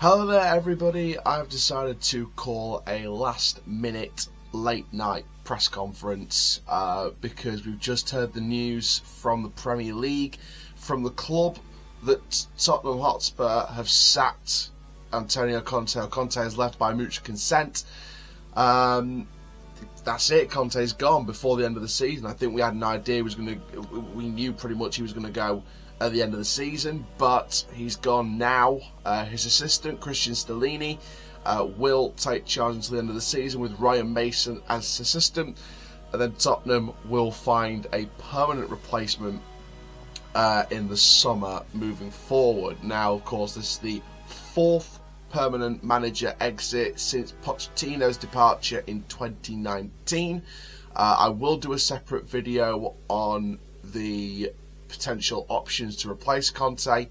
Hello there everybody, I've decided to call a last minute late night press conference because we've just heard the news from the Premier League, from the club, that Tottenham Hotspur have sacked Antonio Conte. Conte has left by mutual consent. That's it, Conte's gone before the end of the season. I think we had an idea we knew pretty much he was going to go at the end of the season, but he's gone now. His assistant, Cristian Stellini, will take charge until the end of the season with Ryan Mason as his assistant, and then Tottenham will find a permanent replacement in the summer moving forward. Now, of course, this is the fourth permanent manager exit since Pochettino's departure in 2019. I will do a separate video on the potential options to replace Conte,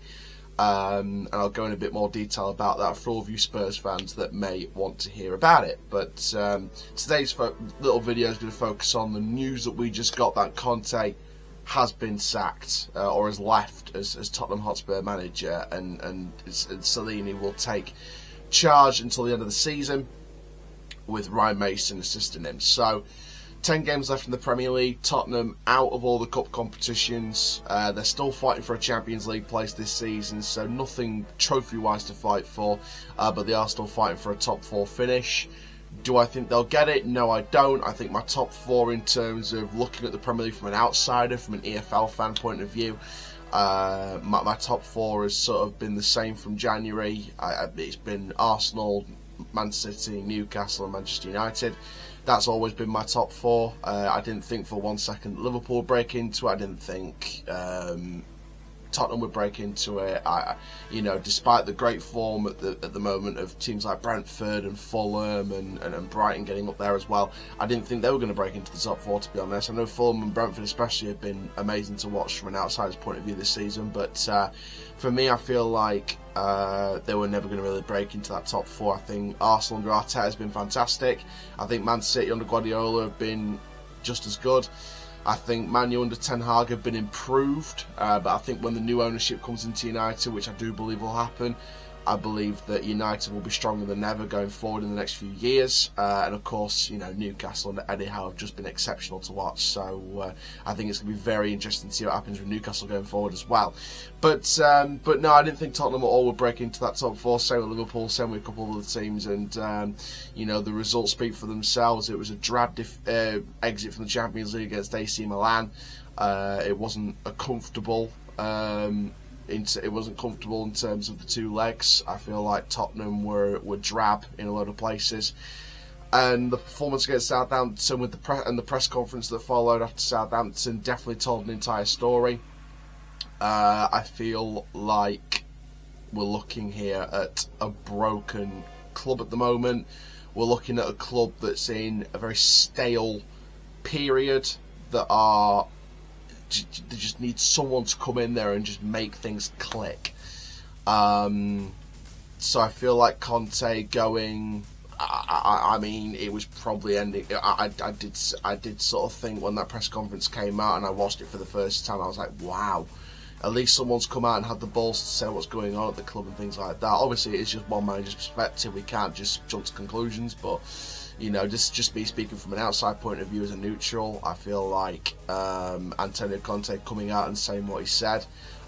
and I'll go in a bit more detail about that for all of you Spurs fans that may want to hear about it. But today's little video is going to focus on the news that we just got, that Conte has been sacked or has left as Tottenham Hotspur manager, and Stellini will take charge until the end of the season with Ryan Mason assisting him. So 10 games left in the Premier League. Tottenham out of all the cup competitions. They're still fighting for a Champions League place this season, so nothing trophy-wise to fight for, but they are still fighting for a top 4 finish. Do I think they'll get it? No, I don't. I think my top 4 in terms of looking at the Premier League from an outsider, from an EFL fan point of view, my top 4 has sort of been the same from January. It's been Arsenal, Man City, Newcastle and Manchester United. That's always been my top 4. I didn't think for 1 second Liverpool would break into it. I didn't think Tottenham would break into it. Despite the great form at the moment of teams like Brentford and Fulham and Brighton getting up there as well, I didn't think they were going to break into the top 4, to be honest. I know Fulham and Brentford especially have been amazing to watch from an outsider's point of view this season, but for me, I feel like they were never going to really break into that top 4. I think Arsenal under Arteta has been fantastic. I think Man City under Guardiola have been just as good. I think Man U under Ten Hag have been improved, but I think when the new ownership comes into United, which I do believe will happen, I believe that United will be stronger than ever going forward in the next few years. And of course, Newcastle and Eddie Howe have just been exceptional to watch. So I think it's going to be very interesting to see what happens with Newcastle going forward as well. But no, I didn't think Tottenham at all would break into that top 4. Same with Liverpool, same with a couple of other teams. And the results speak for themselves. It was a drab exit from the Champions League against AC Milan. It wasn't a comfortable. It wasn't comfortable in terms of the 2 legs. I feel like Tottenham were drab in a lot of places, and the performance against Southampton with the press conference that followed after Southampton definitely told an entire story. I feel like we're looking here at a broken club at the moment. We're looking at a club that's in a very stale period they just need someone to come in there and just make things click. So I feel like Conte going, I mean, it was probably ending. I did sort of think when that press conference came out and I watched it for the first time, I was like, wow, at least someone's come out and had the balls to say what's going on at the club and things like that. Obviously, it's just one manager's perspective. We can't just jump to conclusions, but just me speaking from an outside point of view as a neutral, I feel like Antonio Conte coming out and saying what he said,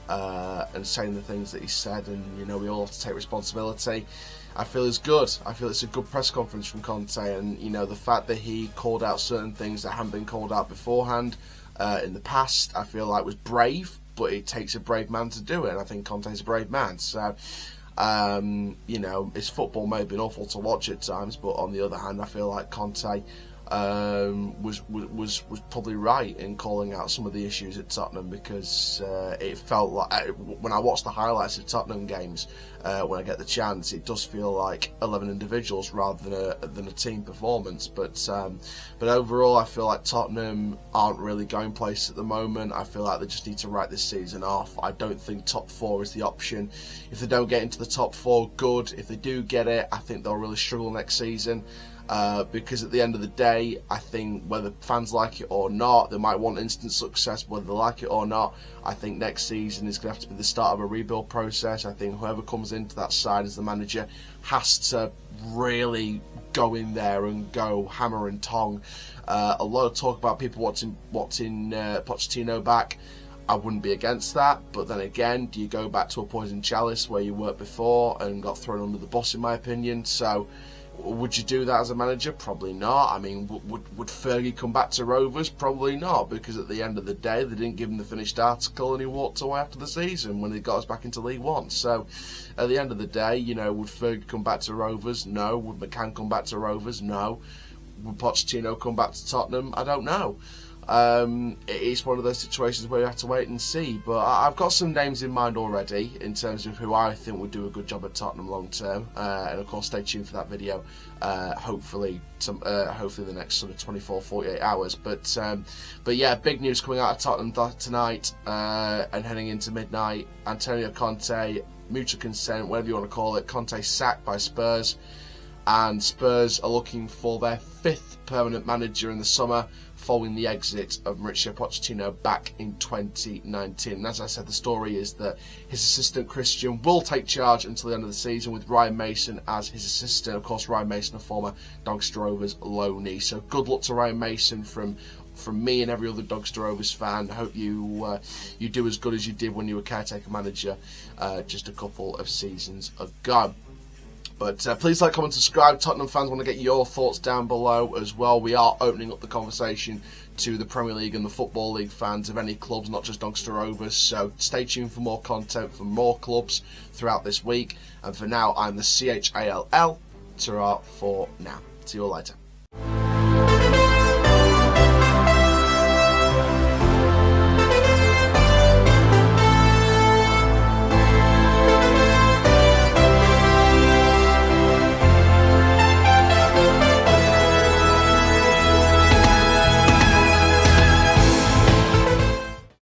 and saying the things that he said, and we all have to take responsibility, I feel is good. I feel it's a good press conference from Conte, and the fact that he called out certain things that hadn't been called out beforehand in the past, I feel like was brave, but it takes a brave man to do it, and I think Conte's a brave man. So his football may have been awful to watch at times, but on the other hand, I feel like Conte was probably right in calling out some of the issues at Tottenham, because it felt like, when I watch the highlights of Tottenham games, when I get the chance, it does feel like 11 individuals rather than a team performance. But overall, I feel like Tottenham aren't really going places at the moment. I feel like they just need to write this season off. I don't think top 4 is the option. If they don't get into the top 4, good. If they do get it, I think they'll really struggle next season. because at the end of the day, I think whether fans like it or not, they might want instant success, whether they like it or not. I think next season is going to have to be the start of a rebuild process. I think whoever comes into that side as the manager has to really go in there and go hammer and tong. A lot of talk about people wanting Pochettino back. I wouldn't be against that, but then again, do you go back to a poison chalice where you worked before and got thrown under the bus, in my opinion? So would you do that as a manager? Probably not. I mean, would Fergie come back to Rovers? Probably not, because at the end of the day, they didn't give him the finished article and he walked away after the season when he got us back into League One. So at the end of the day, you know, would Fergie come back to Rovers? No. Would McCann come back to Rovers? No. Would Pochettino come back to Tottenham? I don't know. It's one of those situations where you have to wait and see, but I've got some names in mind already in terms of who I think would do a good job at Tottenham long term, and of course stay tuned for that video, hopefully the next sort of 24-48 hours, but yeah, big news coming out of Tottenham tonight, and heading into midnight. Antonio Conte, mutual consent, whatever you want to call it, Conte sacked by Spurs, and Spurs are looking for their 5th permanent manager in the summer, following the exit of Mauricio Pochettino back in 2019. And as I said, the story is that his assistant Cristian will take charge until the end of the season, with Ryan Mason as his assistant. Of course, Ryan Mason, a former Doncaster Rovers loanee. So good luck to Ryan Mason from me and every other Doncaster Rovers fan. I hope you do as good as you did when you were caretaker manager just a couple of seasons ago. But please like, comment, subscribe. Tottenham fans, want to get your thoughts down below as well. We are opening up the conversation to the Premier League and the Football League fans of any clubs, not just Doncaster Rovers. So stay tuned for more content from more clubs throughout this week. And for now, I'm the CHALL. Ta-ra for now. See you all later.